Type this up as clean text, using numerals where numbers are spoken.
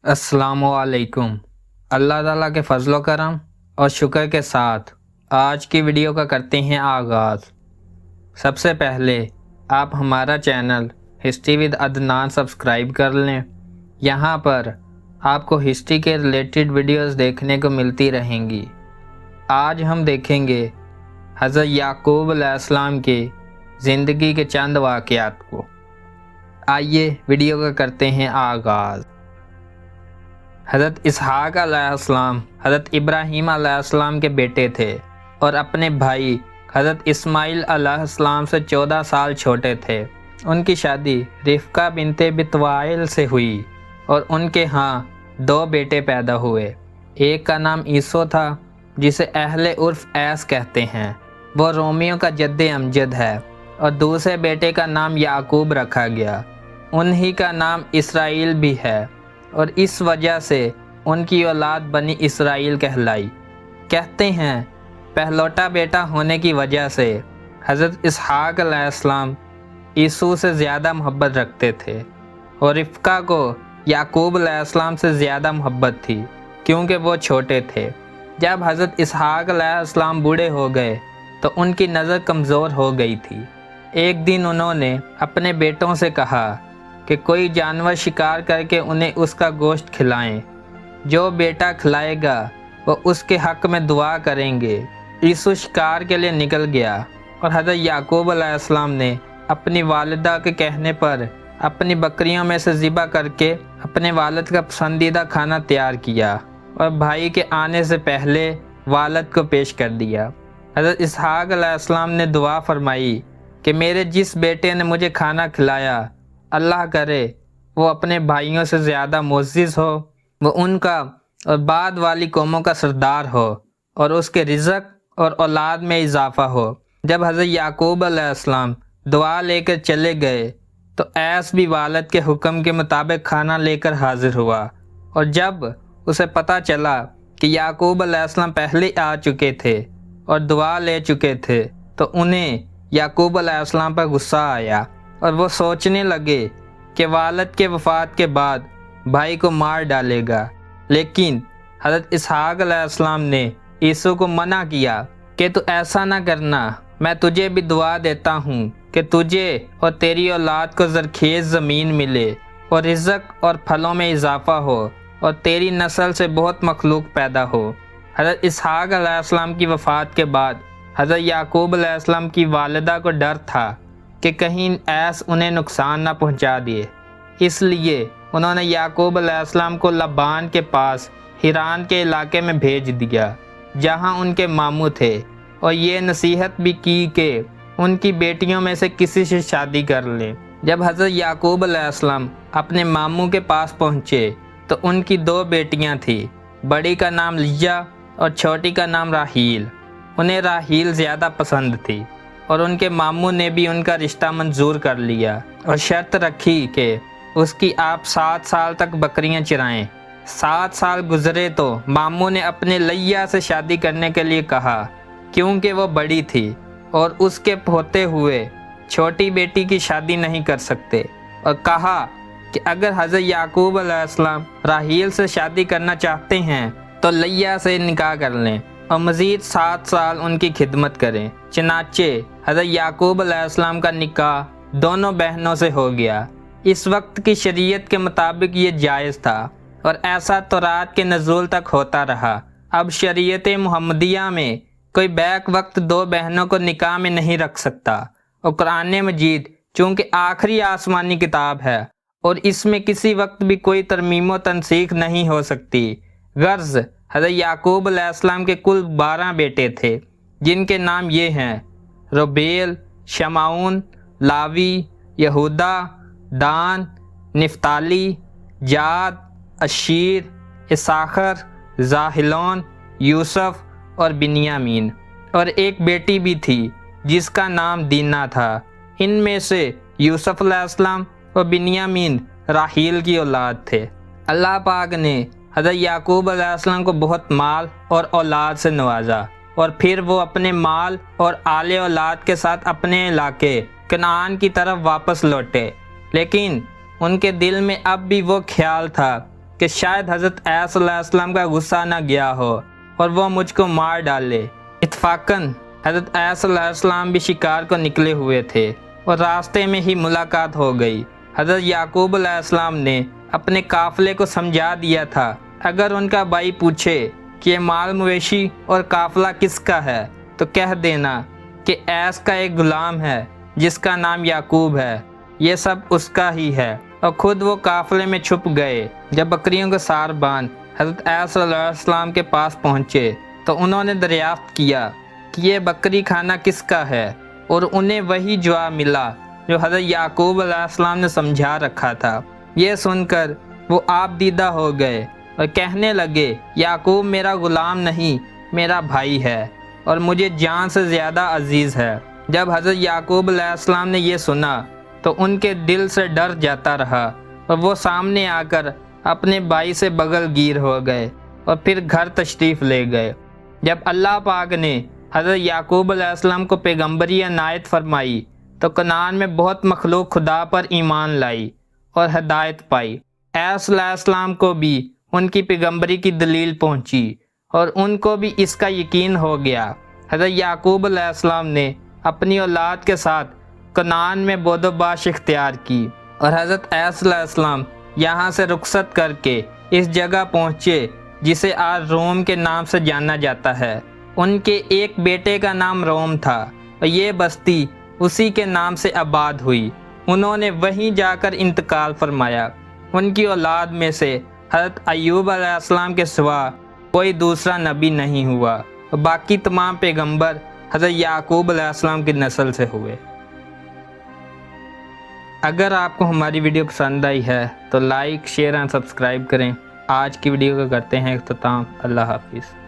अस्सलामु अलैकुम। अल्लाह ताला के फजलो करम और शुक्र के साथ आज की वीडियो का करते हैं आगाज़। सबसे पहले आप हमारा channel history with Adnan subscribe कर लें। यहाँ पर आपको हिस्ट्री के रिलेटेड वीडियोस देखने को मिलती रहेंगी। आज हम देखेंगे हज़रत याकूब अलैहिस्सलाम के ज़िंदगी के चंद वाक़यात को। आइए वीडियो का करते हैं आगाज़। हज़रत इसहाक़ अलैहिस्सलाम हज़रत इब्राहीम अलैहिस्सलाम के बेटे थे और अपने भाई हज़रत इस्माइल अलैहिस्सलाम से 14 साल छोटे थे। उनकी शादी रिफ़का बिनते बितवाइल से हुई और उनके यहाँ 2 बेटे पैदा हुए। एक का नाम ईसो था जिसे अहले उर्फ़ ऐस कहते हैं, वो रोमियो का जद्दे अमजद है, और दूसरे बेटे का नाम याकूब रखा गया। उन्हीं का नाम इसराइल भी है और इस वजह से उनकी औलाद बनी इसराइल कहलाई। कहते हैं पहलौटा बेटा होने की वजह से हज़रत इसहाक़ अलैहिस्सलाम ईसू से ज़्यादा मोहब्बत रखते थे और रिफ़का को याकूब अलैहिस्सलाम से ज़्यादा मोहब्बत थी क्योंकि वो छोटे थे। जब हज़रत इसहाक़ अलैहिस्सलाम बूढ़े हो गए तो उनकी नज़र कमज़ोर हो गई थी। एक दिन उन्होंने अपने बेटों से कहा कि कोई जानवर शिकार करके उन्हें उसका गोश्त खिलाएं। जो बेटा खिलाएगा वो उसके हक़ में दुआ करेंगे। यीशु शिकार के लिए निकल गया और हज़रत याकूब अलैहिस्सलाम ने अपनी वालिदा के कहने पर अपनी बकरियों में से ज़िबा करके अपने वालिद का पसंदीदा खाना तैयार किया और भाई के आने से पहले वालिद को पेश कर दिया। हज़रत इसहाक़ अलैहिस्सलाम ने दुआ फरमाई कि मेरे जिस बेटे ने मुझे खाना खिलाया, अल्लाह करे वो अपने भाइयों से ज़्यादा मुअज़्ज़िज़ हो, वो उनका और बाद वाली कौमों का सरदार हो और उसके रिज़्क़ और औलाद में इजाफ़ा हो। जब हज़रत याकूब अलैहिस्सलाम दुआ लेकर चले गए तो ऐस भी वालिद के हुक्म के मुताबिक खाना लेकर हाजिर हुआ, और जब उसे पता चला कि याकूब अलैहिस्सलाम पहले आ चुके थे और दुआ ले चुके थे तो उन्हें याकूब अलैहिस्सलाम पर गुस्सा आया और वो सोचने लगे कि वालिद के वफ़ात के बाद भाई को मार डालेगा। लेकिन हज़रत इसहाक़ अलैहिस्सलाम ने ईसू को मना किया कि तू ऐसा ना करना, मैं तुझे भी दुआ देता हूँ कि तुझे और तेरी औलाद को ज़रख़ेज़ ज़मीन मिले और रिज़्क़ और फलों में इजाफ़ा हो और तेरी नस्ल से बहुत मखलूक पैदा हो। हज़रत इसहाक़ अलैहिस्सलाम की वफ़ात के बाद हज़रत याकूब अलैहिस्सलाम की वालिदा को डर था कि कहीं ऐस उन्हें नुकसान ना पहुंचा दिए, इसलिए उन्होंने याकूब अलैहिस्सलाम को लबान के पास हिरान के इलाके में भेज दिया जहां उनके मामू थे, और ये नसीहत भी की कि उनकी बेटियों में से किसी से शादी कर लें। जब हज़रत याकूब अलैहिस्सलाम अपने मामू के पास पहुँचे तो उनकी 2 बेटियाँ थीं। बड़ी का नाम लिया और छोटी का नाम राहील। उन्हें राहील ज़्यादा पसंद थी और उनके मामू ने भी उनका रिश्ता मंजूर कर लिया और शर्त रखी कि उसकी आप 7 साल तक बकरियां चराएं। 7 साल गुजरे तो मामू ने अपने लैया से शादी करने के लिए कहा क्योंकि वो बड़ी थी और उसके होते हुए छोटी बेटी की शादी नहीं कर सकते, और कहा कि अगर हज़रत याकूब अलैहिस्सलाम राहील से शादी करना चाहते हैं तो लैया से निकाह कर लें और मज़ीद 7 साल उनकी खिदमत करें। चनाचे हज़रत याकूब अलैहिस्सलाम का निकाह दोनों बहनों से हो गया। इस वक्त की शरीयत के मुताबिक ये जायज़ था और ऐसा तौरात के नज़ूल तक होता रहा। अब शरीयत मुहम्मदिया में कोई बैक वक्त 2 बहनों को निकाह में नहीं रख सकता, और कुरान मजीद चूँकि आखिरी आसमानी किताब है और इसमें किसी वक्त भी कोई तरमीम व तनसीख नहीं हो सकती। गर्ज़ हज़रत याकूब अलैहिस्सलाम के कुल 12 बेटे थे जिनके नाम ये हैं रुबेल, शमाउन, लावी, यहूदा, दान, निफ्ताली, जाद, अशीर, इसाखर, ज़ाहिलोन, यूसुफ और बिन्यामीन, और एक बेटी भी थी जिसका नाम दीना था। इनमें से यूसुफ अलैहिस्सलाम और बिन्यामीन राहील की औलाद थे। अल्लाह पाक ने हज़रत याकूब अलैहिस्सलाम को बहुत माल और औलाद से नवाजा और फिर वो अपने माल और आले औलाद के साथ अपने इलाके कनान की तरफ वापस लौटे, लेकिन उनके दिल में अब भी वो ख्याल था کہ شاید حضرت عیسی علیہ السلام کا غصہ نہ گیا ہو اور وہ مجھ کو مار ڈالے۔ اتفاقاً حضرت عیسی علیہ السلام بھی شکار کو نکلے ہوئے تھے اور راستے میں ہی ملاقات ہو گئی۔ حضرت یعقوب علیہ السلام نے اپنے قافلے کو سمجھا دیا تھا، اگر ان کا بھائی پوچھے کہ یہ مال مویشی اور قافلہ کس کا ہے تو کہہ دینا کہ عیس کا ایک غلام ہے جس کا نام یعقوب ہے، یہ سب اس کا ہی ہے۔ اور خود وہ قافلے میں چھپ گئے۔ جب بکریوں کے سار باندھ حضرت عیسی علیہ السلام کے پاس پہنچے تو انہوں نے دریافت کیا کہ یہ بکری کھانا کس کا ہے، اور انہیں وہی جواب ملا جو حضرت یعقوب علیہ السلام نے سمجھا رکھا تھا۔ یہ سن کر وہ آپ دیدہ ہو گئے اور کہنے لگے، یعقوب میرا غلام نہیں، میرا بھائی ہے اور مجھے جان سے زیادہ عزیز ہے۔ جب حضرت یعقوب علیہ السلام نے یہ سنا تو ان کے دل سے ڈر جاتا رہا اور وہ سامنے آ کر اپنے بھائی سے بغل گیر ہو گئے اور پھر گھر تشریف لے گئے۔ جب اللہ پاک نے حضرت یعقوب علیہ السلام کو پیغمبری عنایت فرمائی تو کنعان میں بہت مخلوق خدا پر ایمان لائی اور ہدایت پائی۔ عیسی علیہ السلام کو بھی ان کی پیغمبری کی دلیل پہنچی اور ان کو بھی اس کا یقین ہو گیا۔ حضرت یعقوب علیہ السلام نے اپنی اولاد کے ساتھ کنعان میں بود و باش اختیار کی اور حضرت عیسی علیہ السلام یہاں سے رخصت کر کے اس جگہ پہنچے جسے آج روم کے نام سے جانا جاتا ہے۔ ان کے ایک بیٹے کا نام روم تھا اور یہ بستی اسی کے نام سے آباد ہوئی۔ انہوں نے وہیں جا کر انتقال فرمایا۔ ان کی اولاد میں سے حضرت ایوب علیہ السلام کے سوا کوئی دوسرا نبی نہیں ہوا اور باقی تمام پیغمبر حضرت یعقوب علیہ السلام کی نسل سے ہوئے۔ اگر آپ کو ہماری ویڈیو پسند آئی ہے تو لائک، شیئر اور سبسکرائب کریں۔ آج کی ویڈیو کو کرتے ہیں اختتام۔ اللہ حافظ۔